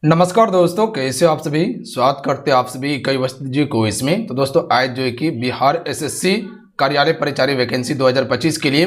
नमस्कार दोस्तों, कैसे हो आप सभी। स्वागत करते हैं आप सभी कई वस्तु जी को इसमें। तो दोस्तों आज जो है कि बिहार एसएससी कार्यालय परिचारी वैकेंसी 2025 के लिए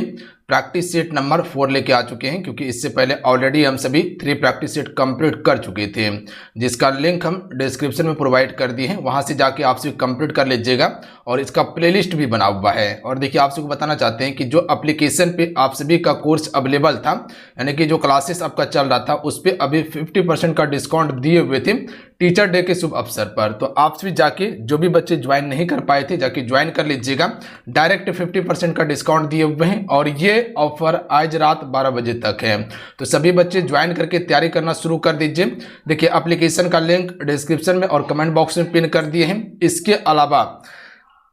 प्रैक्टिस सेट नंबर 4 लेके आ चुके हैं, क्योंकि इससे पहले ऑलरेडी हम सभी 3 प्रैक्टिस सेट कंप्लीट कर चुके थे, जिसका लिंक हम डिस्क्रिप्शन में प्रोवाइड कर दिए हैं। वहां से जाके आप सभी कंप्लीट कर लीजिएगा और इसका प्लेलिस्ट भी बना हुआ है। और देखिए, आप सबको बताना चाहते हैं कि जो एप्लीकेशन पे आप सभी का कोर्स अवेलेबल था, यानी कि जो क्लासेस आपका चल रहा था, उस पर अभी 50% का डिस्काउंट दिए हुए थे टीचर डे के शुभ अवसर पर। तो आप सभी जाके, जो भी बच्चे ज्वाइन नहीं कर पाए थे, जाके ज्वाइन कर लीजिएगा। डायरेक्ट 50% का डिस्काउंट दिए हुए हैं और ये ऑफर आज रात 12 बजे तक है। तो सभी बच्चे ज्वाइन करके तैयारी करना शुरू कर दीजिए। देखिए, एप्लीकेशन का लिंक डिस्क्रिप्शन में और कमेंट बॉक्स में पिन कर दिए हैं। इसके अलावा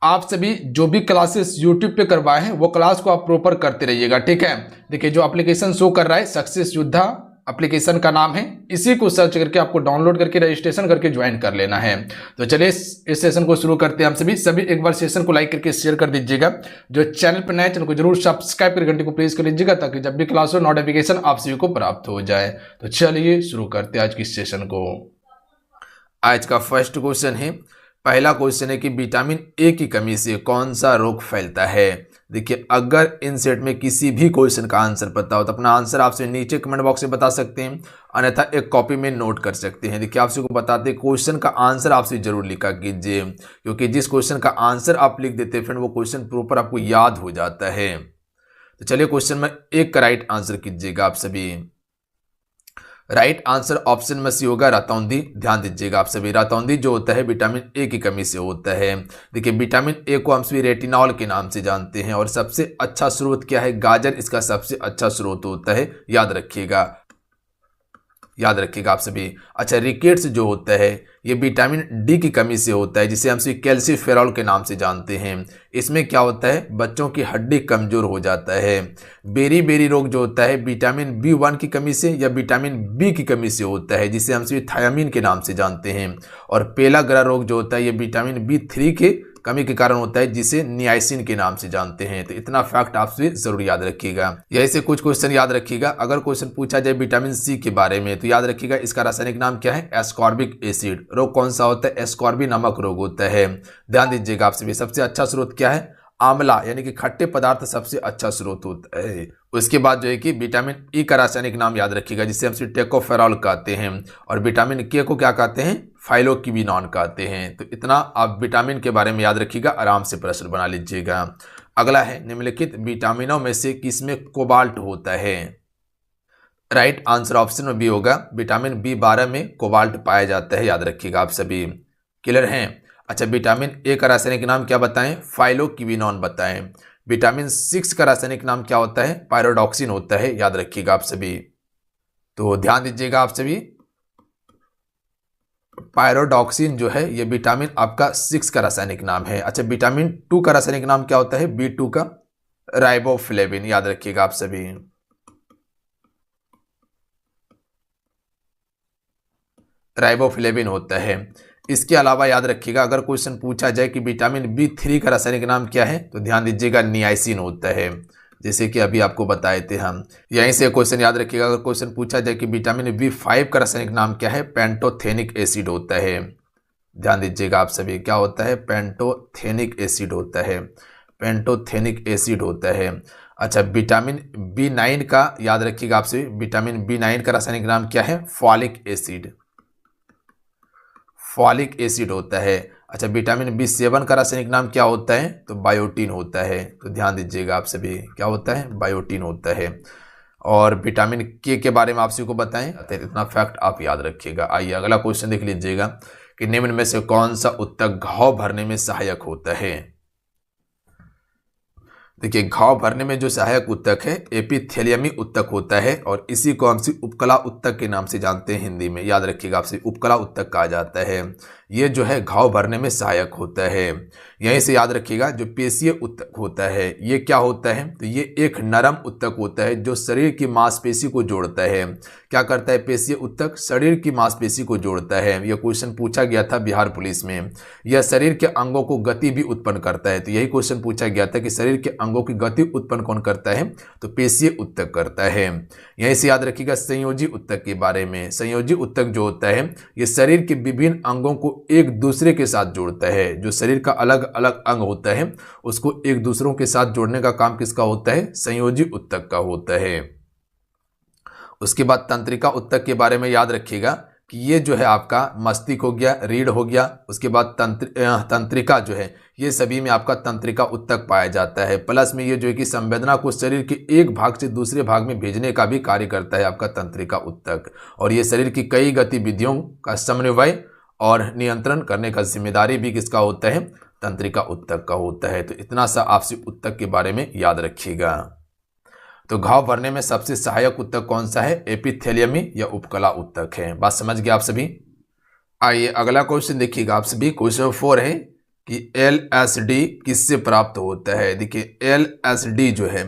आप सभी जो भी क्लासेस यूट्यूब पे करवाए हैं वो क्लास को आप प्रॉपर करते रहिएगा, ठीक है। देखिए, जो एप्लीकेशन शो कर रहा है सक्सेस योद्धा एप्लीकेशन का नाम है, इसी को सर्च करके आपको डाउनलोड करके रजिस्ट्रेशन करके ज्वाइन कर लेना है। तो चलिए इस सेशन को शुरू करते हैं। हम सभी एक बार सेशन को लाइक करके शेयर कर दीजिएगा। जो चैनल पर नए, चैनल को जरूर सब्सक्राइब कर घंटे को प्रेस कर लीजिएगा, ताकि जब भी क्लास हो नोटिफिकेशन आप सभी को प्राप्त हो जाए। तो चलिए शुरू करते हैं आज की सेशन को। आज का फर्स्ट क्वेश्चन है, पहला क्वेश्चन है कि विटामिन ए की कमी से कौन सा रोग फैलता है। देखिए, अगर इन सेट में किसी भी क्वेश्चन का आंसर पता हो तो अपना आंसर आपसे नीचे कमेंट बॉक्स में बता सकते हैं, अन्यथा एक कॉपी में नोट कर सकते हैं। देखिए, आपसे को बताते हैं क्वेश्चन का आंसर आपसे जरूर लिखा कीजिए, क्योंकि जिस क्वेश्चन का आंसर आप लिख देते हैं फ्रेंड, वो क्वेश्चन प्रॉपर आपको याद हो जाता है। तो चलिए क्वेश्चन में एक का राइट आंसर कीजिएगा आप सभी। राइट आंसर ऑप्शन में सी होगा रतौंधी। ध्यान दीजिएगा आप सभी, रतौंधी जो होता है विटामिन ए की कमी से होता है। देखिए, विटामिन ए को हम सभी रेटिनॉल के नाम से जानते हैं और सबसे अच्छा स्रोत क्या है, गाजर इसका सबसे अच्छा स्रोत होता है। याद रखिएगा आप सभी। अच्छा, रिकेट्स जो होता है ये विटामिन डी की कमी से होता है, जिसे हम सभी कैल्सीफेरॉल के नाम से जानते हैं। इसमें क्या होता है, बच्चों की हड्डी कमजोर हो जाता है। बेरी बेरी रोग जो होता है विटामिन B1 की कमी से या विटामिन बी की कमी से होता है, जिसे हम सभी थायामीन के नाम से जानते हैं। और पेलाग्रा रोग जो होता है ये विटामिन B3 के कमी के कारण होता है, जिसे नियासिन के नाम से जानते हैं। तो इतना फैक्ट आपसे जरूर याद रखिएगा। यही से कुछ क्वेश्चन याद रखिएगा। अगर क्वेश्चन पूछा जाए विटामिन सी के बारे में, तो याद रखिएगा इसका रासायनिक नाम क्या है, एस्कॉर्बिक एसिड। रोग कौन सा होता है, एस्कॉर्बी नामक रोग होता है। ध्यान दीजिएगा आप सभी। सबसे अच्छा स्रोत क्या है, आंवला, यानी कि खट्टे पदार्थ सबसे अच्छा स्रोत होता है। उसके बाद जो है कि विटामिन ई का रासायनिक नाम याद रखिएगा, जिसे हम टेकोफेरॉल कहते हैं। और विटामिन के को क्या कहते हैं, फाइलोक्विनोन कहते हैं। तो इतना आप विटामिन के बारे में याद रखिएगा, आराम से प्रश्न बना लीजिएगा। अगला है, निम्नलिखित विटामिनों में से किसमें कोबाल्ट होता है। राइट आंसर ऑप्शन में बी होगा, विटामिन B12 में कोबाल्ट पाया जाता है। याद रखिएगा आप सभी। क्लियर हैं। अच्छा, विटामिन ए का रासायनिक नाम क्या बताएं, फाइलोक्विनोन बताएं। विटामिन 6 का रासायनिक नाम क्या होता है, पायरोडॉक्सिन होता है। याद रखिएगा आप सभी। तो ध्यान दीजिएगा आप सभी, पायरोडॉक्सिन जो है ये विटामिन आपका 6 का रासायनिक नाम है। अच्छा, विटामिन 2 का रासायनिक नाम क्या होता है, B2 का राइबोफ्लेविन। याद रखिएगा आप सभी। राइबोफ्लेविन होता है। इसके अलावा याद रखिएगा, अगर क्वेश्चन पूछा जाए कि विटामिन B3 का रासायनिक नाम क्या है, तो ध्यान दीजिएगा नियासिन होता है, जैसे कि अभी आपको बताए थे हम। यहीं से क्वेश्चन याद रखिएगा, अगर क्वेश्चन पूछा जाए कि विटामिन B5 का रासायनिक नाम क्या है, पेंटोथेनिक एसिड होता है। ध्यान दीजिएगा आप सभी, क्या होता है, पेंटोथेनिक एसिड होता है। पेंटोथेनिक एसिड होता है। अच्छा, विटामिन B9 का याद रखिएगा आप सभी, विटामिन B9 का रासायनिक नाम क्या है, फॉलिक एसिड। फॉलिक एसिड होता है। अच्छा, विटामिन B7 का रासायनिक नाम क्या होता है, तो बायोटीन होता है। तो ध्यान दीजिएगा आप सभी, क्या होता है, बायोटीन होता है। और विटामिन के बारे में आप सभी को बताएं, इतना फैक्ट आप याद रखिएगा। आइए अगला क्वेश्चन देख लीजिएगा कि निम्न में से कौन सा उत्तक घाव भरने में सहायक होता है। देखिए, घाव भरने में जो सहायक उत्तक है एपिथेलियमी उत्तक होता है, और इसी को हम उपकला उत्तक के नाम से जानते हैं हिंदी में। याद रखिएगा आपसे, उपकला उत्तक कहा जाता है। ये जो है घाव भरने में सहायक होता है। यहीं से याद रखिएगा जो पेशीय उत्तक होता है ये क्या होता है, तो ये एक नरम उत्तक होता है जो शरीर की मांसपेशी को जोड़ता है। क्या करता है पेशीय उत्तक, शरीर की मांसपेशी को जोड़ता है। यह क्वेश्चन पूछा गया था बिहार पुलिस में। यह शरीर के अंगों को गति भी उत्पन्न करता है, तो यही क्वेश्चन पूछा गया था कि शरीर के अंगों की गति उत्पन्न कौन करता है, तो पेशीय उत्तक करता है। यहीं से याद रखिएगा संयोजी उत्तक के बारे में। संयोजी उत्तक जो होता है ये शरीर के विभिन्न अंगों को एक दूसरे के साथ जोड़ता है। जो शरीर का अलग अलग अंग होता है उसको एक दूसरों के साथ जोड़ने का काम किसका होता है, संयोजी उत्तक का होता है। उसके बाद तंत्रिका उत्तक के बारे में याद रखिएगा कि ये जो है आपका मस्तिष्क हो गया, रीढ़ हो गया, उसके बाद तंत्रिका जो है ये सभी में आपका तंत्रिका उत्तक पाया जाता है। प्लस में ये जो है कि संवेदना को शरीर के एक भाग से दूसरे भाग में भेजने का भी कार्य करता है आपका तंत्रिका उत्तक। और ये शरीर की कई गतिविधियों का समन्वय और नियंत्रण करने का जिम्मेदारी भी किसका होता है, तंत्रिका उत्तक का होता है। तो इतना सा आपसी उत्तक के बारे में याद रखिएगा। तो घाव भरने में सबसे सहायक उत्तक कौन सा है, एपिथेलियमी या उपकला उत्तक है। बात समझ गए आप सभी। आइए अगला क्वेश्चन देखिएगा आप सभी। क्वेश्चन 4 है कि LSD किससे प्राप्त होता है। देखिए LSD जो है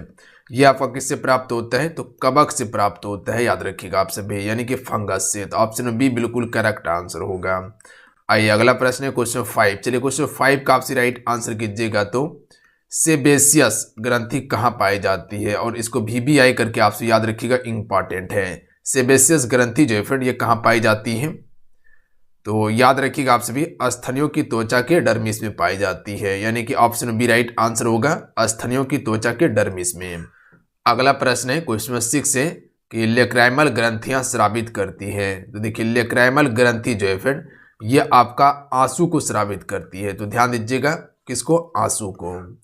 ये आपका किससे प्राप्त होता है, तो कवक से प्राप्त होता है, याद रखिएगा आप सभी, यानी कि फंगस से। तो ऑप्शन बी बिल्कुल करेक्ट आंसर होगा। आइए अगला प्रश्न है क्वेश्चन 5। चलिए क्वेश्चन 5 का आपसे राइट आंसर कीजिएगा। तो सेबेसियस ग्रंथि कहाँ पाई जाती है, और इसको VBI करके आपसे याद रखिएगा, इंपॉर्टेंट है। सेबेसियस ग्रंथि जो है फ्रेंड ये कहाँ पाई जाती है, तो याद रखिएगा आप सभी स्थनियों की त्वचा के डर्मिस में पाई जाती है, यानी कि ऑप्शन बी राइट आंसर होगा, स्थनियों की त्वचा के डर्मिस में। अगला प्रश्न है क्वेश्चन 6 है कि लेक्राइमल ग्रंथियां स्रावित करती है। तो देखिए लेक्राइमल ग्रंथि जो है फ्रेंड ये आपका आंसू को स्रावित करती है। तो ध्यान दीजिएगा किसको, आंसू को।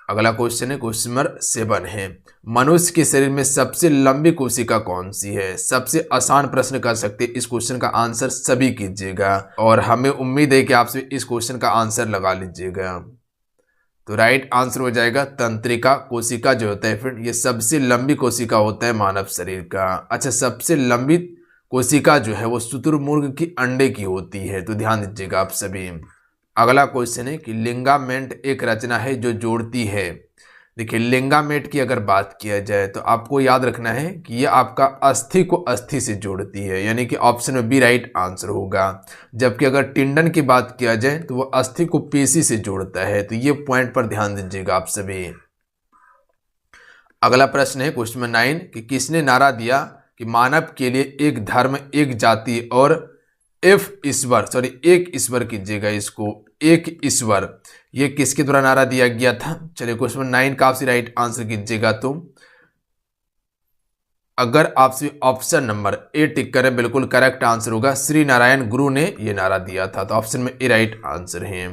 अगला क्वेश्चन है क्वेश्चन नंबर 7 है मनुष्य के शरीर में सबसे लंबी कोशिका कौन सी है। सबसे आसान प्रश्न कर सकते हैं, इस क्वेश्चन का आंसर सभी कीजिएगा और हमें उम्मीद है कि आपसे इस क्वेश्चन का आंसर लगा लीजिएगा। तो राइट आंसर हो जाएगा तंत्रिका कोशिका जो होता है फ्रेंड ये सबसे लंबी कोशिका होता है मानव शरीर का। अच्छा सबसे लंबी कोशिका जो है वो शुतुरमुर्ग की अंडे की होती है, तो ध्यान दीजिएगा आप सभी। अगला क्वेश्चन है कि लिंगामेंट एक रचना है जो जोड़ती है। देखिए लिंगामेंट की अगर बात किया जाए तो आपको याद रखना है कि ये आपका अस्थि को अस्थि से जोड़ती है, यानी कि ऑप्शन बी राइट आंसर होगा। जबकि अगर टिंडन की बात किया जाए तो वो अस्थि को पेशी से जोड़ता है, तो ये पॉइंट पर ध्यान दीजिएगा आप सभी। अगला प्रश्न है क्वेश्चन 9 कि किसने नारा दिया कि मानव के लिए एक धर्म एक जाति और एक ईश्वर कीजिएगा इसको, एक ईश्वर, ये किसके द्वारा नारा दिया गया था। चलिए क्वेश्चन 9 का आपसे राइट आंसर कीजिएगा। तो अगर आपसे ऑप्शन नंबर ए टिक करें बिल्कुल करेक्ट आंसर होगा, श्री नारायण गुरु ने ये नारा दिया था, तो ऑप्शन में ए राइट आंसर है।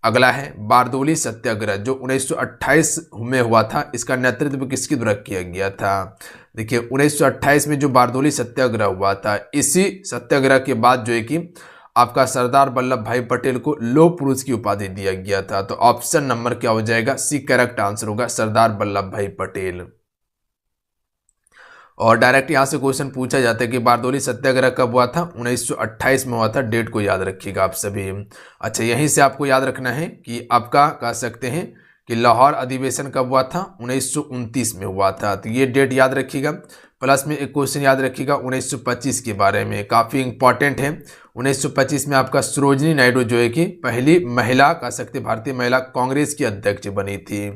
अगला है बारदोली सत्याग्रह जो 1928 में हुआ था, इसका नेतृत्व किसके द्वारा किया गया था। देखिए 1928 में जो बारदोली सत्याग्रह हुआ था, इसी सत्याग्रह के बाद जो है कि आपका सरदार वल्लभ भाई पटेल को लौह पुरुष की उपाधि दिया गया था। तो ऑप्शन नंबर क्या हो जाएगा, सी करेक्ट आंसर होगा, सरदार वल्लभ भाई पटेल। और डायरेक्ट यहां से क्वेश्चन पूछा जाता है कि बारदोली सत्याग्रह कब हुआ था, 1928 में हुआ था, डेट को याद रखिएगा आप सभी। अच्छा यहीं से आपको याद रखना है कि आपका कह सकते हैं कि लाहौर अधिवेशन कब हुआ था, 1929 में हुआ था, तो ये डेट याद रखिएगा। प्लस में एक क्वेश्चन याद रखिएगा 1925 के बारे में, काफ़ी इंपॉर्टेंट है। 1925 में आपका सरोजिनी नायडू जो है कि पहली महिला कह सकते भारतीय महिला कांग्रेस की अध्यक्ष बनी थी।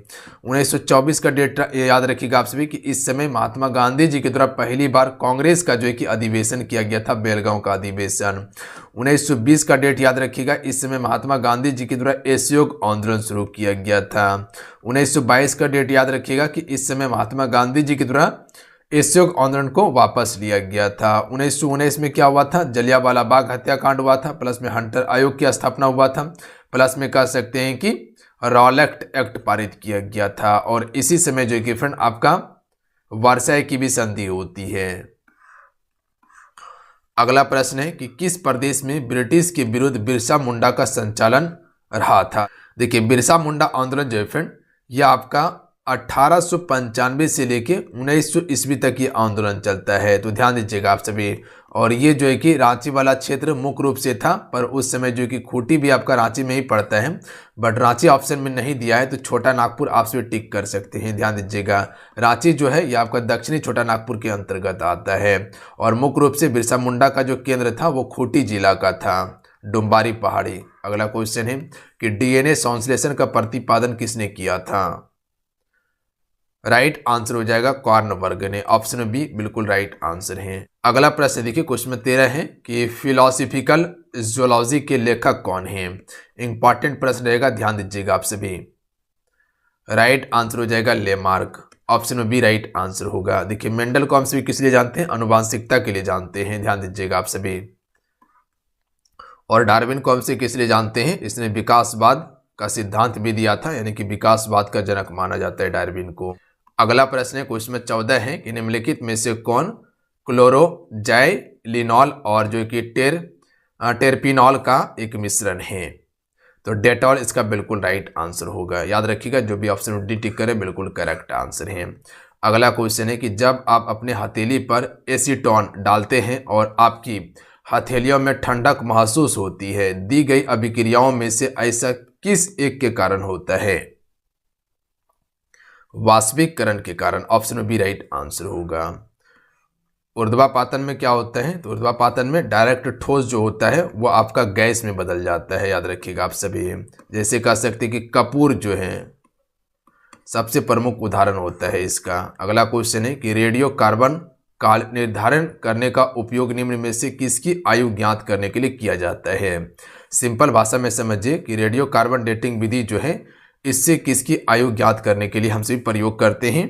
1924 का डेट याद रखिएगा आप सभी कि इस समय महात्मा गांधी जी के द्वारा पहली बार कांग्रेस का जो है कि अधिवेशन किया गया था, बेलगांव का अधिवेशन। 1920 का डेट याद रखिएगा, इस समय महात्मा गांधी जी के द्वारा असहयोग आंदोलन शुरू किया गया था। 1922 का डेट याद रखिएगा कि इस समय महात्मा गांधी जी के द्वारा असहयोग आंदोलन को वापस लिया गया था। 1919 में क्या हुआ था, जलियांवाला बाग हत्याकांड हुआ था। प्लस में हंटर आयोग की स्थापना हुआ था। प्लस में कह सकते हैं कि रॉलेट एक्ट पारित किया गया था। और इसी समय जो कि फ्रेंड आपका वर्साई की भी संधि होती है। अगला प्रश्न है कि किस प्रदेश में ब्रिटिश के विरुद्ध बिरसा मुंडा का संचालन रहा था। देखिए बिरसा मुंडा आंदोलन जो है फ्रेंड यह आपका 1895 से लेके 1900 ईस्वी तक ये आंदोलन चलता है, तो ध्यान दीजिएगा आप सभी। और ये जो है कि रांची वाला क्षेत्र मुख्य रूप से था, पर उस समय जो है कि खूंटी भी आपका रांची में ही पड़ता है, बट रांची ऑप्शन में नहीं दिया है, तो छोटा नागपुर आप सभी टिक कर सकते हैं। ध्यान दीजिएगा, रांची जो है ये आपका दक्षिणी छोटा नागपुर के अंतर्गत आता है। और मुख्य रूप से बिरसा मुंडा का जो केंद्र था वो खूंटी जिला का था, डुम्बारी पहाड़ी। अगला क्वेश्चन है कि डीएनए संश्लेषण का प्रतिपादन किसने किया था? राइट आंसर हो जाएगा कॉर्नबर्ग ने, ऑप्शन बी बिल्कुल राइट आंसर है। अगला प्रश्न देखिए, क्वेश्चन 13 है कि फिलोसॉफिकल जूलॉजी के लेखक कौन है? इंपॉर्टेंट प्रश्न रहेगा, ध्यान दीजिएगा आप सभी। राइट आंसर हो जाएगा Lamarck, option B right answer होगा। देखिए मेंडल को हम सभी किस लिए जानते हैं? आनुवांशिकता के लिए जानते हैं, ध्यान दीजिएगा आप सभी। और डार्विन को हम से किस लिए जानते हैं? इसने विकासवाद का सिद्धांत भी दिया था, यानी कि विकासवाद का जनक माना जाता है डार्विन को। अगला प्रश्न है क्वेश्चन 14 है कि निम्नलिखित में से कौन क्लोरोजाइलिनॉल और जो कि टेरपिनॉल का एक मिश्रण है? तो डेटॉल इसका बिल्कुल राइट आंसर होगा। याद रखिएगा, जो भी ऑप्शन डी टिक करे बिल्कुल करेक्ट आंसर है। अगला क्वेश्चन है कि जब आप अपने हथेली पर एसीटोन डालते हैं और आपकी हथेलियों में ठंडक महसूस होती है, दी गई अभिक्रियाओं में से ऐसा किस एक के कारण होता है? वाष्पीकरण के कारण, ऑप्शन बी राइट आंसर होगा। ऊर्ध्वापातन में क्या होता है? तो ऊर्ध्वापातन में डायरेक्ट ठोस जो होता है वो आपका गैस में बदल जाता है, याद रखिएगा आप सभी। जैसे कह सकते हैं कि कपूर जो है सबसे प्रमुख उदाहरण होता है इसका। अगला क्वेश्चन है कि रेडियो कार्बन का निर्धारण करने का उपयोग निम्न में से किसकी आयु ज्ञात करने के लिए किया जाता है? सिंपल भाषा में समझिए कि रेडियो कार्बन डेटिंग विधि जो है इससे किसकी आयु ज्ञात करने के लिए हम सभी प्रयोग करते हैं?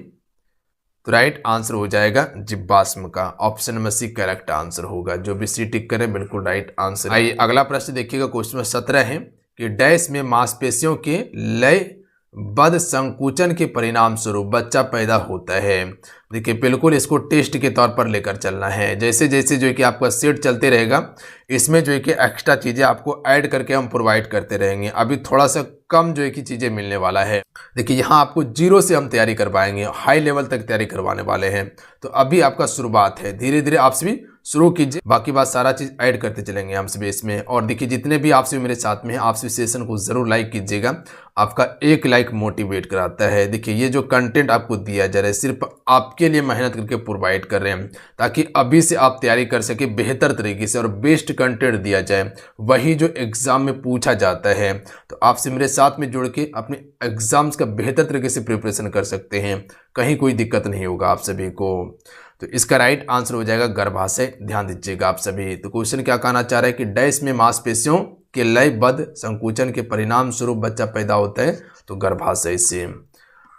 तो राइट आंसर हो जाएगा जीवाश्म का, option number C correct answer होगा। जो भी सी टिक करें बिल्कुल राइट आंसर। आइए अगला प्रश्न देखिएगा, क्वेश्चन 17 है कि डैश में मांसपेशियों के लयबद्ध संकुचन के परिणाम स्वरूप बच्चा पैदा होता है। देखिए बिल्कुल इसको टेस्ट के तौर पर लेकर चलना है। जैसे जैसे जो है कि आपका सेट चलते रहेगा, इसमें जो है कि एक्स्ट्रा चीज़ें आपको ऐड करके हम प्रोवाइड करते रहेंगे। अभी थोड़ा सा कम जो है कि चीज़ें मिलने वाला है। देखिए यहाँ आपको जीरो से हम तैयारी करवाएंगे, हाई लेवल तक तैयारी करवाने वाले हैं। तो अभी आपका शुरुआत है, धीरे धीरे आप सभी शुरू कीजिए, बाकी बात सारा चीज़ ऐड करते चलेंगे हम सभी इसमें। और देखिए जितने भी आप सभी मेरे साथ में हैं, आप सभी सेशन को ज़रूर लाइक कीजिएगा, आपका एक लाइक मोटिवेट कराता है। देखिए ये जो कंटेंट आपको दिया जा रहा है सिर्फ आपके लिए मेहनत करके प्रोवाइड कर रहे हैं, ताकि अभी से आप तैयारी कर सके बेहतर तरीके से और बेस्ट कंटेंट दिया जाए, वही जो एग्ज़ाम में पूछा जाता है। तो आपसे मेरे साथ में जुड़ के अपने एग्ज़ाम्स का बेहतर तरीके से प्रिपरेशन कर सकते हैं, कहीं कोई दिक्कत नहीं होगा आप सभी को। तो इसका राइट आंसर हो जाएगा गर्भाशय, ध्यान दीजिएगा आप सभी। तो क्वेश्चन क्या कहना चाह रहा है कि डैश में मांसपेशियों के लयबद्ध संकुचन के परिणाम स्वरूप बच्चा पैदा होता है, तो गर्भाशय से।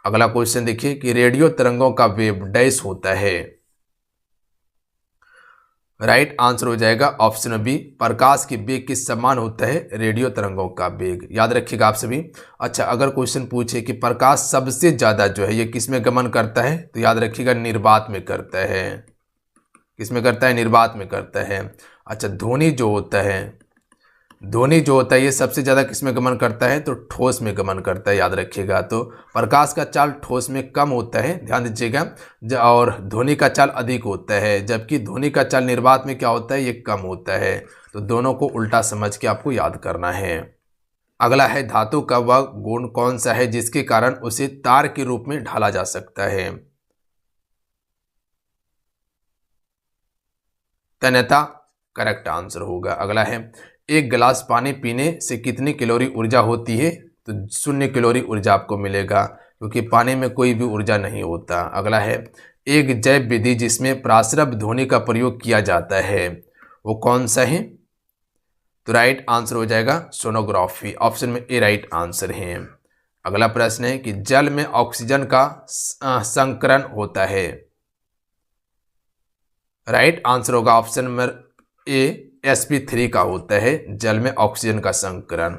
अगला क्वेश्चन देखिए कि रेडियो तरंगों का वेव डैश होता है। राइट आंसर हो जाएगा ऑप्शन बी, प्रकाश के वेग के समान होता है रेडियो तरंगों का वेग। याद रखिएगा आप सभी। अच्छा, अगर क्वेश्चन पूछे कि प्रकाश सबसे ज़्यादा जो है ये किस में गमन करता है, तो याद रखिएगा निर्वात में करता है। किस में करता है? निर्वात में करता है। अच्छा, ध्वनि जो होता है ये सबसे ज़्यादा किस में गमन करता है? तो ठोस में गमन करता है, याद रखिएगा। तो प्रकाश का चाल ठोस में कम होता है, ध्यान दीजिएगा, और ध्वनि का चाल अधिक होता है, जबकि ध्वनि का चाल निर्वात में क्या होता है? ये कम होता है। तो दोनों को उल्टा समझ के आपको याद करना है। अगला है धातु का वह गुण कौन सा है जिसके कारण उसे तार के रूप में ढाला जा सकता है? तन्यता करेक्ट आंसर होगा। अगला है एक गिलास पानी पीने से कितनी कैलोरी ऊर्जा होती है? तो 0 कैलोरी ऊर्जा आपको मिलेगा, क्योंकि पानी में कोई भी ऊर्जा नहीं होता। अगला है एक जैव विधि जिसमें प्रासरब ध्वनि का प्रयोग किया जाता है, वो कौन सा है? तो राइट आंसर हो जाएगा सोनोग्राफी, ऑप्शन में ए राइट आंसर है। अगला प्रश्न है कि जल में ऑक्सीजन का संकरण होता है। राइट आंसर होगा ऑप्शन नंबर ए, sp3 का होता है, जल में ऑक्सीजन का संकरण।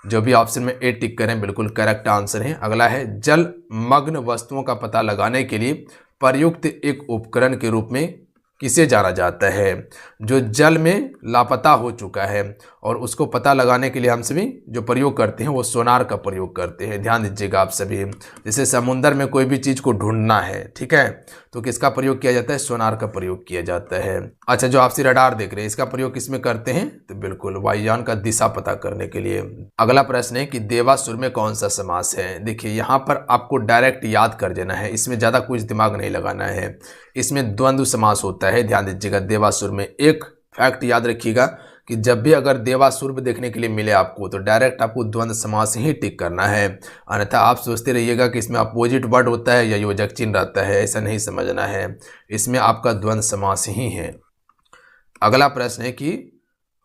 जो भी ऑप्शन में ए टिक करें बिल्कुल करेक्ट आंसर है। अगला है जल मग्न वस्तुओं का पता लगाने के लिए प्रयुक्त एक उपकरण के रूप में किसे जाना जाता है? जो जल में लापता हो चुका है, और उसको पता लगाने के लिए हम सभी जो प्रयोग करते हैं वो सोनार का प्रयोग करते हैं। ध्यान दीजिएगा आप सभी। जैसे समुद्र में कोई भी चीज़ को ढूंढना है, ठीक है, तो किसका प्रयोग किया जाता है? सोनार का प्रयोग किया जाता है। अच्छा, जो आपसे रडार देख रहे हैं इसका प्रयोग किसमें करते हैं? तो बिल्कुल वायुयान का दिशा पता करने के लिए। अगला प्रश्न है कि देवासुर में कौन सा समास है? देखिए यहाँ पर आपको डायरेक्ट याद कर देना है, इसमें ज़्यादा कुछ दिमाग नहीं लगाना है। इसमें द्वंद्व समास होता है। ध्यान दीजिएगा देवासुर में। एक फैक्ट याद रखिएगा कि जब भी अगर देवासुर देखने के लिए मिले आपको तो डायरेक्ट आपको द्वंद्व समास ही टिक करना है, अन्यथा आप सोचते रहिएगा कि इसमें अपोजिट वर्ड होता है या योजक चिन्ह रहता है, ऐसा नहीं समझना है। इसमें आपका द्वंद्व समास ही है। अगला प्रश्न है कि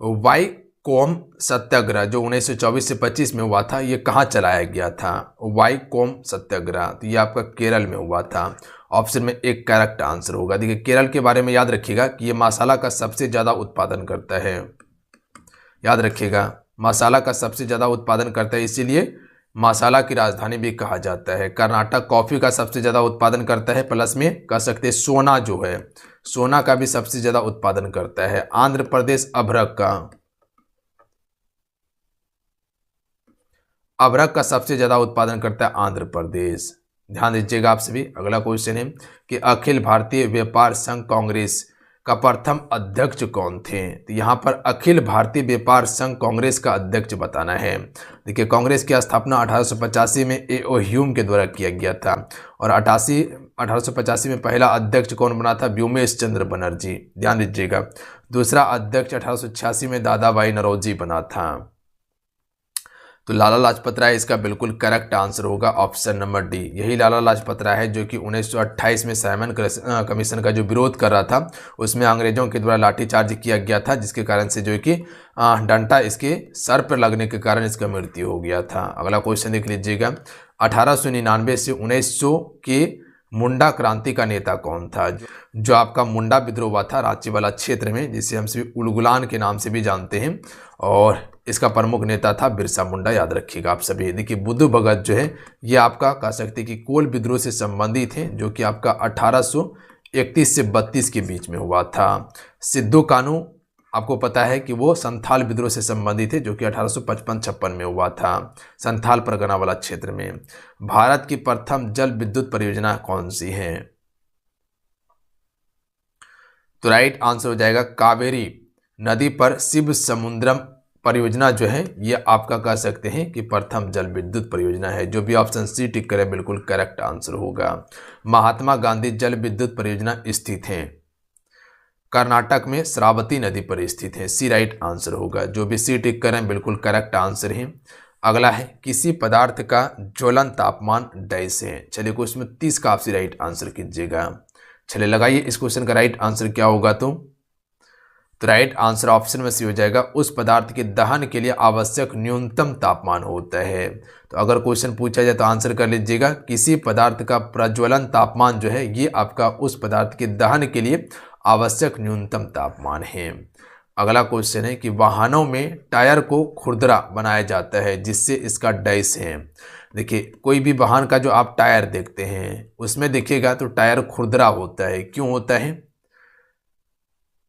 वाईकोम सत्याग्रह जो 1924 से 25 में हुआ था, ये कहाँ चलाया गया था? वाईकोम सत्याग्रह, तो ये आपका केरल में हुआ था। ऑप्शन में एक करेक्ट आंसर होगा। देखिए केरल के बारे में याद रखिएगा कि ये मसाला का सबसे ज़्यादा उत्पादन करता है। याद रखिएगा मसाला का सबसे ज़्यादा उत्पादन करता है, इसीलिए मसाला की राजधानी भी कहा जाता है। कर्नाटक कॉफ़ी का सबसे ज़्यादा उत्पादन करता है, प्लस में कह सकते हैं सोना जो है, सोना का भी सबसे ज़्यादा उत्पादन करता है। आंध्र प्रदेश अभ्रक का सबसे ज़्यादा उत्पादन करता है आंध्र प्रदेश। ध्यान दीजिएगा आप सभी। अगला क्वेश्चन है कि अखिल भारतीय व्यापार संघ कांग्रेस का प्रथम अध्यक्ष कौन थे? तो यहाँ पर अखिल भारतीय व्यापार संघ कांग्रेस का अध्यक्ष बताना है। देखिए कांग्रेस की स्थापना 1885 में ए.ओ. ह्यूम के द्वारा किया गया था, और 1885 में पहला अध्यक्ष कौन बना था? व्योमेश चंद्र बनर्जी। ध्यान दीजिएगा। दूसरा अध्यक्ष 1886 में दादा भाई नौरोजी बना था। तो लाला लाजपत राय इसका बिल्कुल करेक्ट आंसर होगा, ऑप्शन नंबर डी। यही लाला लाजपत राय है जो कि 1928 में साइमन कमीशन का जो विरोध कर रहा था, उसमें अंग्रेजों के द्वारा लाठीचार्ज किया गया था, जिसके कारण से जो कि डंडा इसके सर पर लगने के कारण इसका मृत्यु हो गया था। अगला क्वेश्चन देख लीजिएगा। 1899 से 1900 के मुंडा क्रांति का नेता कौन था? जो आपका मुंडा विद्रोह हुआ था रांची वाला क्षेत्र में, जिसे हम सभी उलगुलान के नाम से भी जानते हैं, और इसका प्रमुख नेता था बिरसा मुंडा। याद रखिएगा आप सभी। देखिए बुद्धू भगत जो है ये आपका कह सकते हैं कि कोल विद्रोह से संबंधित है, जो कि आपका 1831 से 32 के बीच में हुआ था। सिद्धू कानू आपको पता है कि वो संथाल विद्रोह से संबंधित है, जो कि 1855-56 में हुआ था, संथाल परगना वाला क्षेत्र में। भारत की प्रथम जल विद्युत परियोजना कौन सी है? तो राइट आंसर हो जाएगा कावेरी नदी पर शिव समुद्रम परियोजना जो है ये आपका कह सकते हैं कि प्रथम जल विद्युत परियोजना है। जो भी ऑप्शन सी टिक करे बिल्कुल करेक्ट आंसर होगा। महात्मा गांधी जल विद्युत परियोजना स्थित है कर्नाटक में श्रावती नदी पर स्थित है। सी राइट आंसर होगा। जो भी सी टिक करें बिल्कुल करेक्ट आंसर है। अगला है किसी पदार्थ का ज्वलन तापमान डैश है। चलिए क्वेश्चन 30 का आप सी राइट आंसर कीजिएगा। चलिए लगाइए इस क्वेश्चन का राइट आंसर क्या होगा। तो राइट आंसर ऑप्शन में सी हो जाएगा उस पदार्थ के दहन के लिए आवश्यक न्यूनतम तापमान होता है। तो अगर क्वेश्चन पूछा जाए तो आंसर कर लीजिएगा किसी पदार्थ का प्रज्वलन तापमान जो है ये आपका उस पदार्थ के दहन के लिए आवश्यक न्यूनतम तापमान है। अगला क्वेश्चन है कि वाहनों में टायर को खुरदरा बनाया जाता है जिससे इसका डैश है। देखिए कोई भी वाहन का जो आप टायर देखते हैं उसमें देखिएगा तो टायर खुरदरा होता है। क्यों होता है?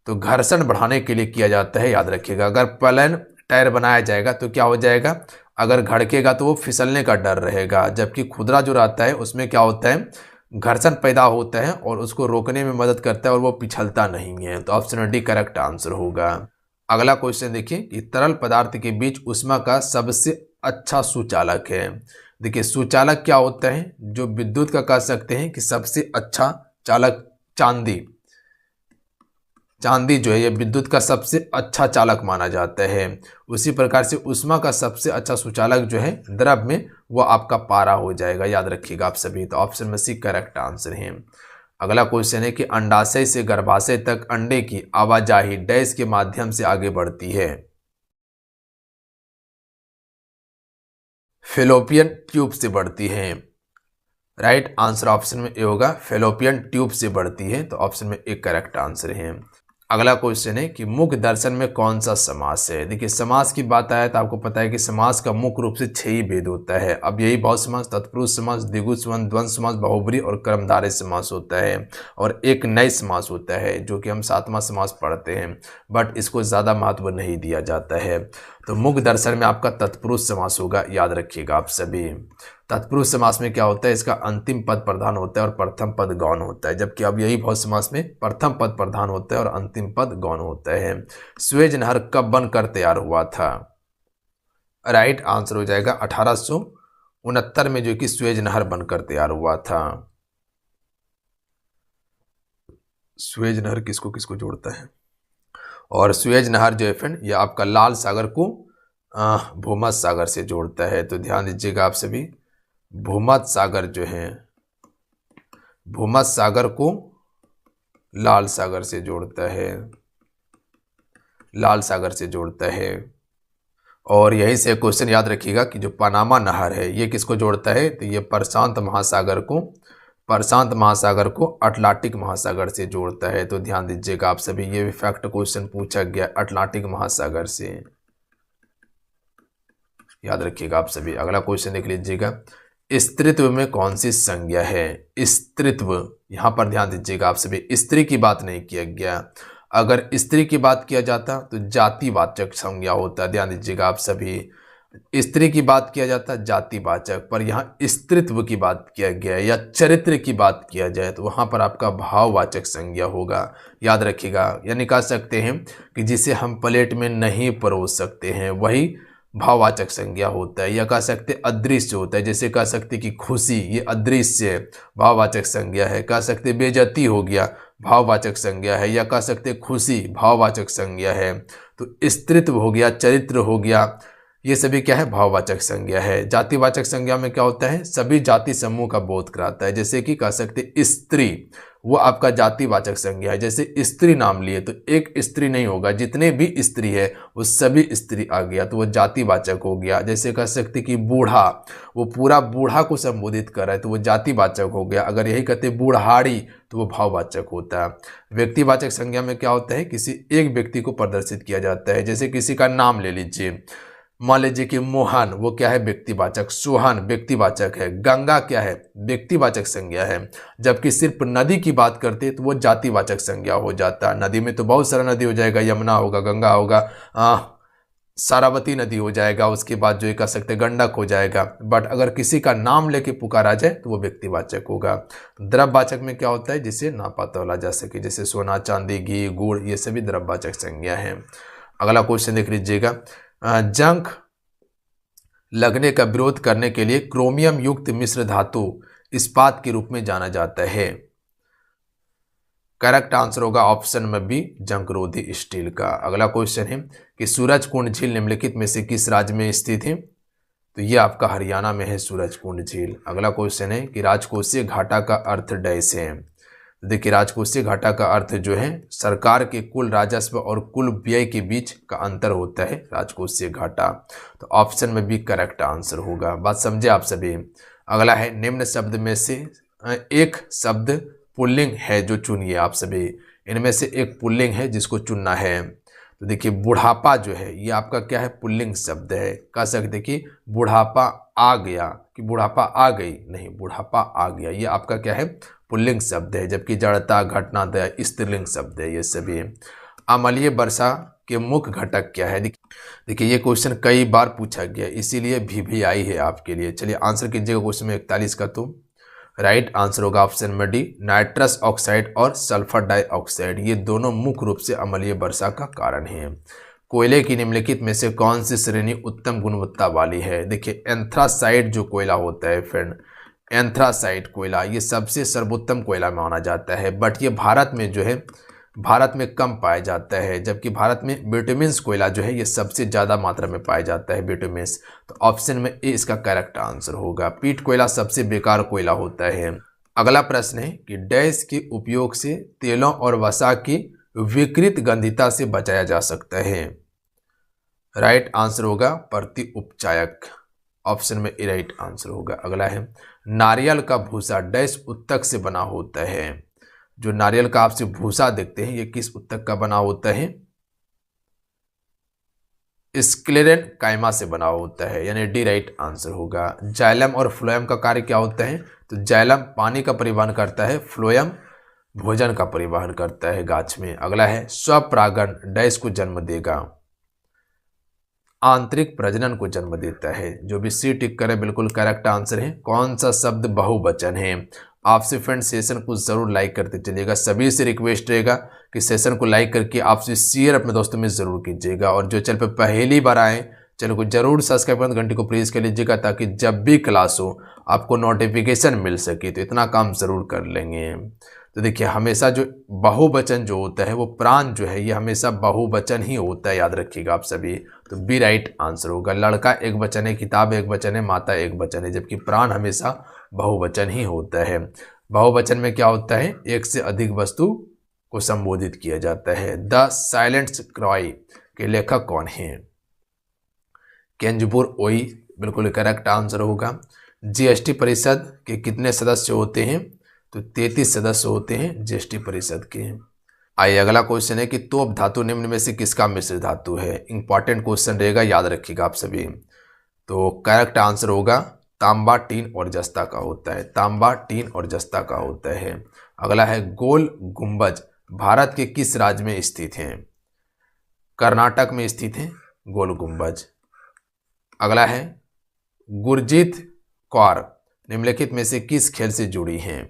तो घर्षण बढ़ाने के लिए किया जाता है। याद रखिएगा अगर प्लेन टायर बनाया जाएगा तो क्या हो जाएगा, अगर घड़केगा तो वो फिसलने का डर रहेगा, जबकि खुरदरा जो रहता है उसमें क्या होता है घर्षण पैदा होता है और उसको रोकने में मदद करता है और वो पिछलता नहीं है। तो ऑप्शन डी करेक्ट आंसर होगा। अगला क्वेश्चन देखिए कि तरल पदार्थ के बीच ऊष्मा का सबसे अच्छा सुचालक है। देखिए सुचालक क्या होता है, जो विद्युत का कह सकते हैं कि सबसे अच्छा चालक चांदी जो है ये विद्युत का सबसे अच्छा चालक माना जाता है। उसी प्रकार से ऊष्मा का सबसे अच्छा सुचालक जो है द्रव में वो आपका पारा हो जाएगा। याद रखिएगा आप सभी। तो ऑप्शन में सी करेक्ट आंसर है। अगला क्वेश्चन है कि अंडाशय से गर्भाशय तक अंडे की आवाजाही डैश के माध्यम से आगे बढ़ती है। फेलोपियन ट्यूब से बढ़ती है। राइट आंसर ऑप्शन में ए होगा, फेलोपियन ट्यूब से बढ़ती है। तो ऑप्शन में एक करेक्ट आंसर है। अगला क्वेश्चन है कि मुख्य दर्शन में कौन सा समास है। देखिए समास की बात आया तो आपको पता है कि समास का मुख्य रूप से 6 ही भेद होता है। अब यही बहु समास, तत्पुरुष समास, द्विगु समास, द्वंद्व समास, बहुब्री और कर्मधारय समास होता है। और एक नए समास होता है जो कि हम 7वां समास पढ़ते हैं, बट इसको ज़्यादा महत्व नहीं दिया जाता है। तो मुख्य दर्शन में आपका तत्पुरुष समास होगा, याद रखिएगा आप सभी। तत्पुरुष समास में क्या होता है, इसका अंतिम पद प्रधान होता है और प्रथम पद गौण होता है, जबकि अब यही बहु समास में प्रथम पद प्रधान होता है और अंतिम पद गौण होता है। सुएज नहर कब बनकर तैयार हुआ था? राइट आंसर हो जाएगा 1869 में, जो कि सुएज नहर बनकर तैयार हुआ था। सुएज नहर किसको किसको जोड़ता है? और सुएज नहर जो है फ्रेंड, यह आपका लाल सागर को भूमध्य सागर से जोड़ता है। तो ध्यान दीजिएगा आप सभी, भूमध्य सागर जो है, भूमध्य सागर को लाल सागर से जोड़ता है, लाल सागर से जोड़ता है। और यहीं से क्वेश्चन याद रखिएगा कि जो पनामा नहर है ये किसको जोड़ता है, तो ये प्रशांत महासागर को अटलांटिक महासागर से जोड़ता है। तो ध्यान दीजिएगा आप सभी, ये भी फैक्ट क्वेश्चन पूछा गया अटलांटिक महासागर से, याद रखिएगा आप सभी। अगला क्वेश्चन देख लीजिएगा, स्त्रीत्व में कौन सी संज्ञा है? स्त्रीत्व, यहां पर ध्यान दीजिएगा आप सभी, स्त्री की बात नहीं किया गया। अगर स्त्री की बात किया जाता तो जातिवाचक संज्ञा होता, ध्यान दीजिएगा आप सभी। स्त्री की बात किया जाता जातिवाचक, पर यहाँ स्त्रीत्व की बात किया गया या चरित्र की बात किया जाए तो वहां पर आपका भाववाचक संज्ञा होगा, याद रखिएगा। यानी कह सकते हैं कि जिसे हम प्लेट में नहीं परोस सकते हैं वही भाववाचक संज्ञा होता है, या कह सकते अदृश्य होता है। जैसे कह सकते कि खुशी, ये अदृश्य भाववाचक संज्ञा है। कह सकते बेइज्जती हो गया, भाववाचक संज्ञा है। या कह सकते खुशी भाववाचक संज्ञा है। तो स्त्रीत्व हो गया, चरित्र हो गया, ये सभी क्या है, भाववाचक संज्ञा है। जातिवाचक संज्ञा में क्या होता है, सभी जाति समूह का बोध कराता है। जैसे कि कह सकते स्त्री, वो आपका जातिवाचक संज्ञा है। जैसे स्त्री नाम लिए तो एक स्त्री नहीं होगा, जितने भी स्त्री है वो सभी स्त्री आ गया, तो वो जातिवाचक हो गया। जैसे कह सकते कि बूढ़ा, वो पूरा बूढ़ा को संबोधित कर रहा है तो वो जातिवाचक हो गया। अगर यही कहते बूढ़ाड़ी तो वो भाववाचक होता है। व्यक्तिवाचक संज्ञा में क्या होता है, किसी एक व्यक्ति को प्रदर्शित किया जाता है। जैसे किसी का नाम ले लीजिए, मान लीजिए कि मोहन, वो क्या है, व्यक्तिवाचक। सोहन व्यक्तिवाचक है। गंगा क्या है, व्यक्तिवाचक संज्ञा है। जबकि सिर्फ नदी की बात करते तो वो जातिवाचक संज्ञा हो जाता है। नदी में तो बहुत सारा नदी हो जाएगा, यमुना होगा, गंगा होगा, सारावती नदी हो जाएगा, उसके बाद जो कह सकते गंडक हो जाएगा। बट अगर किसी का नाम लेके पुकारा जाए तो वो व्यक्तिवाचक होगा। द्रव्यवाचक में क्या होता है, जिसे नापा तोला जा सके, जैसे सोना, चांदी, घी, गुड़, ये सभी द्रव्यवाचक संज्ञा है। अगला क्वेश्चन देख लीजिएगा, जंग लगने का विरोध करने के लिए क्रोमियम युक्त मिश्र धातु इस्पात के रूप में जाना जाता है। करेक्ट आंसर होगा ऑप्शन में बी, जंगरोधी स्टील का। अगला क्वेश्चन है कि सूरजकुंड झील निम्नलिखित में से किस राज्य में स्थित है? तो ये आपका हरियाणा में है सूरजकुंड झील। अगला क्वेश्चन है कि राजकोषीय घाटा का अर्थ डैश है? देखिए राजकोषीय घाटा का अर्थ जो है सरकार के कुल राजस्व और कुल व्यय के बीच का अंतर होता है राजकोषीय घाटा। तो ऑप्शन में भी करेक्ट आंसर होगा। बात समझे आप सभी। अगला है निम्न शब्द में से एक शब्द पुल्लिंग है जो चुनिए आप सभी। इनमें से एक पुल्लिंग है जिसको चुनना है। तो देखिए बुढ़ापा जो है ये आपका क्या है, पुल्लिंग शब्द है। कह सकते कि बुढ़ापा आ गया, कि बुढ़ापा आ गई, नहीं बुढ़ापा आ गया, ये आपका क्या है, पुल्लिंग शब्द है। जबकि जड़ता, घटनादय स्त्रीलिंग शब्द है ये सभी। अम्लीय वर्षा के मुख्य घटक क्या है? देखिए ये क्वेश्चन कई बार पूछा गया, इसीलिए भी आई है आपके लिए। चलिए आंसर कीजिएगा क्वेश्चन में 41 का। तो राइट आंसर होगा ऑप्शन में डी, नाइट्रस ऑक्साइड और सल्फर डाइऑक्साइड, ये दोनों मुख्य रूप से अम्लीय वर्षा का कारण है। कोयले की निम्नलिखित में से कौन सी श्रेणी उत्तम गुणवत्ता वाली है? देखिए एंथ्रासाइट जो कोयला होता है फ्रेंड, एंथ्रासाइट कोयला ये सबसे सर्वोत्तम कोयला माना जाता है। बट ये भारत में जो है, भारत में कम पाया जाता है। जबकि भारत में बिटुमिन्स कोयला जो है ये सबसे ज़्यादा मात्रा में पाया जाता है, बिटुमिन्स। तो ऑप्शन में ए इसका करेक्ट आंसर होगा। पीट कोयला सबसे बेकार कोयला होता है। अगला प्रश्न है कि डैश के उपयोग से तेलों और वसा की विकृत गंधिता से बचाया जा सकता है? राइट आंसर होगा प्रति उपचायक, ऑप्शन में ए राइट आंसर होगा। अगला है नारियल का भूसा डैश उत्तक से बना होता है? जो नारियल का आपसे भूसा देखते हैं ये किस उत्तक का बना होता है? स्क्लेरन काइमा से बना होता है, यानी डी राइट आंसर होगा। जाइलम और फ्लोएम का कार्य क्या होता है? तो जाइलम पानी का परिवहन करता है, फ्लोएम भोजन का परिवहन करता है गाछ में। अगला है स्वपरागण डैश को जन्म देगा? आंतरिक प्रजनन को जन्म देता है। जो भी सी टिक करे बिल्कुल करेक्ट आंसर है। कौन सा शब्द बहुवचन है? आपसे फ्रेंड सेशन को जरूर लाइक करते चलिएगा। सभी से रिक्वेस्ट रहेगा कि सेशन को लाइक करके आपसे शेयर अपने दोस्तों में जरूर कीजिएगा, और जो चैनल पर पहली बार आए चैनल को जरूर सब्सक्राइब कर घंटे को प्रेस कर लीजिएगा, ताकि जब भी क्लास हो आपको नोटिफिकेशन मिल सके। तो इतना काम जरूर कर लेंगे। तो देखिए हमेशा जो बहुवचन जो होता है वो प्राण जो है ये हमेशा बहुवचन ही होता है, याद रखिएगा आप सभी। तो बी राइट आंसर होगा। लड़का एक वचन है, किताब एक वचन है, माता एक वचन है, जबकि प्राण हमेशा बहुवचन ही होता है। बहुवचन में क्या होता है? एक से अधिक वस्तु को संबोधित किया जाता है। द साइलेंट क्रॉय के लेखक कौन है? केंजबुर ओई बिल्कुल करेक्ट आंसर होगा। जीएसटी परिषद के कितने सदस्य होते हैं? तो 33 सदस्य होते हैं जीएसटी परिषद के। आइए अगला क्वेश्चन है कि तोप धातु निम्न में से किसका मिश्र धातु है? इंपॉर्टेंट क्वेश्चन रहेगा, याद रखिएगा आप सभी। तो करेक्ट आंसर होगा तांबा, टीन और जस्ता का होता है। तांबा, टीन और जस्ता का होता है। अगला है गोल गुंबज भारत के किस राज्य में स्थित है? कर्नाटक में स्थित है गोल गुंबज। अगला है गुरजीत कौर निम्नलिखित में से किस खेल से जुड़ी हैं?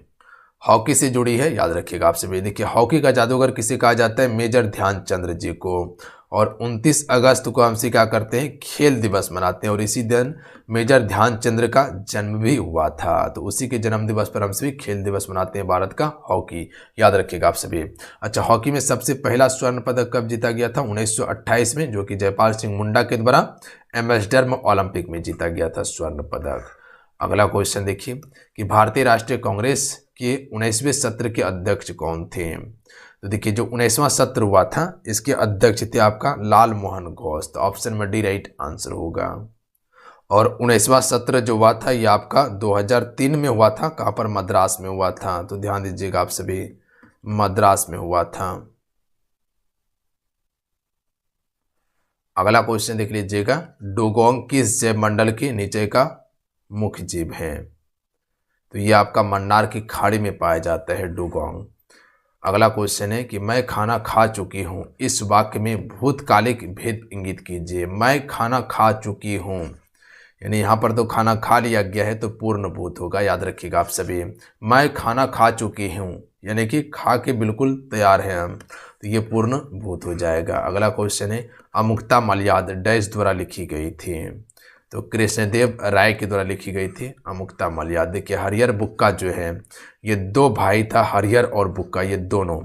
हॉकी से जुड़ी है, याद रखिएगा आप सभी। देखिए हॉकी का जादूगर किसे कहा जाता है? मेजर ध्यानचंद जी को। और 29 अगस्त को हम क्या करते हैं? खेल दिवस मनाते हैं, और इसी दिन मेजर ध्यानचंद का जन्म भी हुआ था। तो उसी के जन्म दिवस पर हम सभी खेल दिवस मनाते हैं भारत का हॉकी, याद रखिएगा आप सभी। अच्छा, हॉकी में सबसे पहला स्वर्ण पदक कब जीता गया था? 1928 में, जो कि जयपाल सिंह मुंडा के द्वारा एम्स्टर्डम ओलंपिक में जीता गया था स्वर्ण पदक। अगला क्वेश्चन देखिए कि भारतीय राष्ट्रीय कांग्रेस के 19वें सत्र के अध्यक्ष कौन थे? तो देखिए जो 19वां सत्र हुआ था इसके अध्यक्ष थे आपका लाल मोहन घोष। तो ऑप्शन में डी राइट आंसर होगा। और 19वां सत्र जो हुआ था ये आपका 2003 में हुआ था। कहाँ पर? मद्रास में हुआ था। तो ध्यान दीजिएगा आप सभी, मद्रास में हुआ था। अगला क्वेश्चन देख लीजिएगा, डुगोंग किस जैव मंडल के नीचे का मुख्य जीव है? तो ये आपका मन्नार की खाड़ी में पाया जाता है डुगोंग। अगला क्वेश्चन है कि मैं खाना खा चुकी हूँ, इस वाक्य में भूतकालिक भेद इंगित कीजिए। मैं खाना खा चुकी हूँ, यानी यहाँ पर तो खाना खा लिया गया है तो पूर्ण भूत होगा, याद रखिएगा आप सभी। मैं खाना खा चुकी हूँ यानी कि खा के बिल्कुल तैयार है हम, तो ये पूर्ण भूत हो जाएगा। अगला क्वेश्चन है अमुक्ता मलयाद डैश द्वारा लिखी गई थी? तो कृष्णदेव राय के द्वारा लिखी गई थी अमुक्ता मलयाद। देखिए हरिहर बुक्का जो है ये दो भाई था, हरिहर और बुक्का, ये दोनों,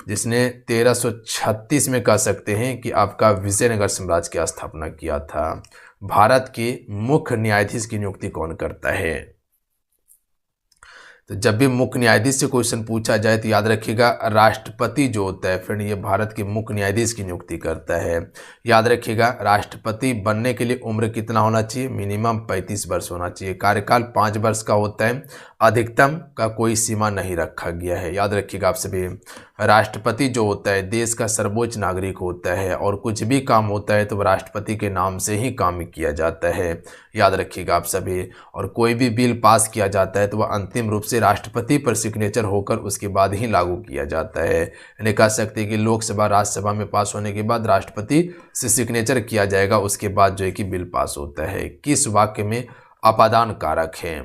जिसने 1336 में कह सकते हैं कि आपका विजयनगर साम्राज्य की स्थापना किया था। भारत के मुख्य न्यायाधीश की नियुक्ति कौन करता है? तो जब भी मुख्य न्यायाधीश से क्वेश्चन पूछा जाए तो याद रखिएगा राष्ट्रपति जो होता है फ्रेंड ये भारत के मुख्य न्यायाधीश की नियुक्ति करता है। याद रखिएगा राष्ट्रपति बनने के लिए उम्र कितना होना चाहिए? मिनिमम 35 वर्ष होना चाहिए। कार्यकाल 5 वर्ष का होता है, अधिकतम का कोई सीमा नहीं रखा गया है। याद रखिएगा आप सभी, राष्ट्रपति जो होता है देश का सर्वोच्च नागरिक होता है, और कुछ भी काम होता है तो राष्ट्रपति के नाम से ही काम किया जाता है। याद रखिएगा आप सभी। और कोई भी बिल पास किया जाता है तो वह अंतिम रूप से राष्ट्रपति पर सिग्नेचर होकर उसके बाद ही लागू किया जाता है। यानी कह सकते हैं कि लोकसभा राज्यसभा में पास होने के बाद राष्ट्रपति से सिग्नेचर किया जाएगा, उसके बाद जो है कि बिल पास होता है। किस वाक्य में अपादान कारक है?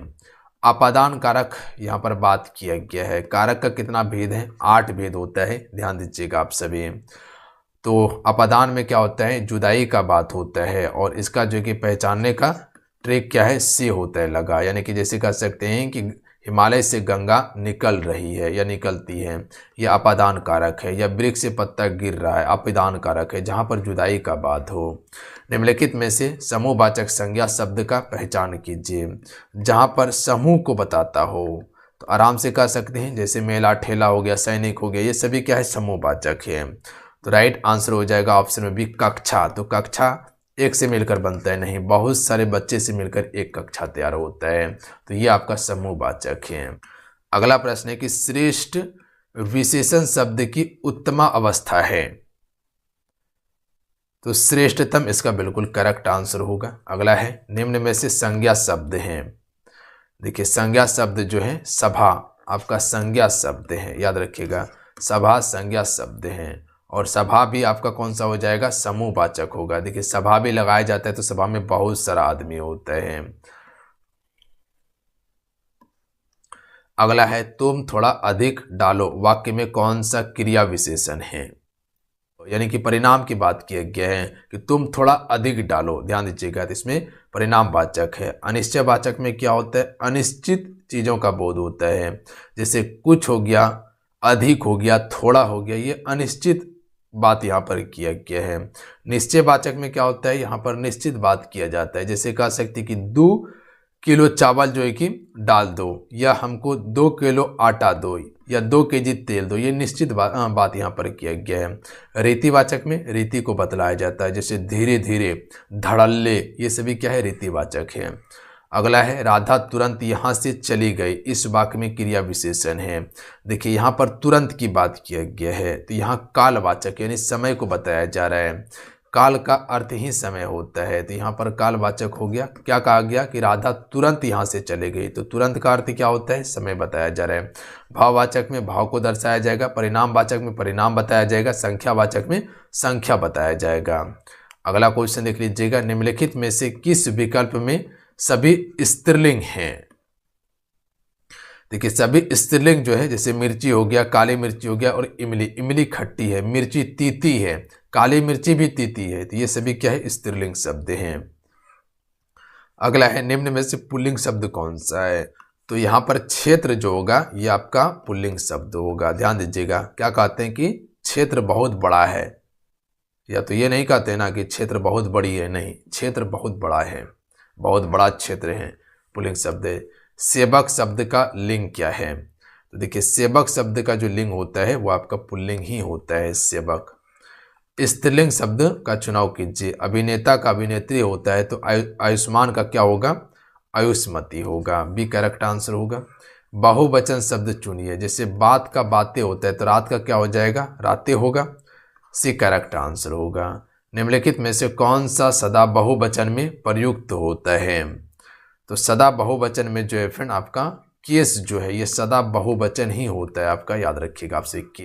अपादान कारक यहाँ पर बात किया गया है। कारक का कितना भेद है? 8 भेद होता है, ध्यान दीजिएगा आप सभी। तो अपादान में क्या होता है? जुदाई का बात होता है, और इसका जो कि पहचानने का ट्रिक क्या है? से होता है लगा, यानी कि जैसे कह सकते हैं कि हिमालय से गंगा निकल रही है या निकलती है, यह अपादान कारक है। या वृक्ष से पत्ता गिर रहा है, अपादान कारक है, जहाँ पर जुदाई का बात हो। निम्नलिखित में से समूहवाचक संज्ञा शब्द का पहचान कीजिए। जहाँ पर समूह को बताता हो तो आराम से कह सकते हैं, जैसे मेला ठेला हो गया, सैनिक हो गया, ये सभी क्या है? समूहवाचक है। तो राइट आंसर हो जाएगा ऑप्शन में बी कक्षा। तो कक्षा एक से मिलकर बनता है नहीं, बहुत सारे बच्चे से मिलकर एक कक्षा तैयार होता है, तो ये आपका समूहवाचक है। अगला प्रश्न है कि श्रेष्ठ विशेषण शब्द की उत्तम अवस्था है। तो श्रेष्ठतम इसका बिल्कुल करेक्ट आंसर होगा। अगला है निम्न में से संज्ञा शब्द हैं। देखिए संज्ञा शब्द जो है सभा आपका संज्ञा शब्द है, याद रखिएगा सभा संज्ञा शब्द है। और सभा भी आपका कौन सा हो जाएगा, समूहवाचक होगा। देखिए सभा भी लगाया जाता है तो सभा में बहुत सारा आदमी होता है। अगला है तुम थोड़ा अधिक डालो, वाक्य में कौन सा क्रिया विशेषण है, यानी कि परिणाम की बात किया गया है कि तुम थोड़ा अधिक डालो। ध्यान दीजिएगा तो इसमें परिणाम वाचक है। अनिश्चय वाचक में क्या होता है, अनिश्चित चीज़ों का बोध होता है। जैसे कुछ हो गया, अधिक हो गया, थोड़ा हो गया, ये अनिश्चित बात यहाँ पर किया गया है। निश्चय वाचक में क्या होता है, यहाँ पर निश्चित बात किया जाता है। जैसे कह सकते कि 2 किलो चावल जो है कि डाल दो, या हमको 2 किलो आटा दो, या 2 केजी तेल दो, ये निश्चित बात यहाँ पर किया गया है। रीतिवाचक में रीति को बतलाया जाता है। जैसे धीरे धीरे, धड़ल्ले, ये सभी क्या है, रीतिवाचक है। अगला है राधा तुरंत यहाँ से चली गई, इस वाक्य में क्रिया विशेषण है। देखिए यहाँ पर तुरंत की बात किया गया है तो यहाँ कालवाचक यानी समय को बताया जा रहा है। काल का अर्थ ही समय होता है तो यहाँ पर कालवाचक हो गया। क्या कहा गया कि राधा तुरंत यहाँ से चले गई, तो तुरंत का अर्थ क्या होता है, समय बताया जा रहा है। भाववाचक में भाव को दर्शाया जाएगा, परिणामवाचक में परिणाम बताया जाएगा, संख्यावाचक में संख्या बताया जाएगा। अगला क्वेश्चन देख लीजिएगा, निम्नलिखित में से किस विकल्प में सभी स्त्रीलिंग हैं। देखिए सभी स्त्रीलिंग जो है, जैसे मिर्ची हो गया, काली मिर्ची हो गया, और इमली, इमली खट्टी है, मिर्ची तीती है, काली मिर्ची भी तीती है, तो ये सभी क्या है, स्त्रीलिंग शब्द हैं। अगला है निम्न में से पुल्लिंग शब्द कौन सा है, तो यहाँ पर क्षेत्र जो होगा ये आपका पुल्लिंग शब्द होगा। ध्यान दीजिएगा क्या कहते हैं कि क्षेत्र बहुत बड़ा है, या तो ये नहीं कहते ना कि क्षेत्र बहुत बड़ी है, नहीं, क्षेत्र बहुत बड़ा है, बहुत बड़ा क्षेत्र है, पुल्लिंग शब्द है। सेवक शब्द का लिंग क्या है, तो देखिए सेवक शब्द का जो लिंग होता है वो आपका पुल्लिंग ही होता है, सेवक। स्त्रीलिंग शब्द का चुनाव कीजिए। अभिनेता का अभिनेत्री होता है तो आयुष्मान का क्या होगा, आयुष्मती होगा, बी करेक्ट आंसर होगा। बहुवचन शब्द चुनिए। जैसे बात का बातें होता है तो रात का क्या हो जाएगा, रातें होगा, सी करेक्ट आंसर होगा। निम्नलिखित में से कौन सा सदा बहुवचन में प्रयुक्त होता है, तो सदा बहुवचन में जो है फ्रेंड आपका केस जो है ये सदा बहुवचन ही होता है आपका, याद रखिएगा आपसे केस।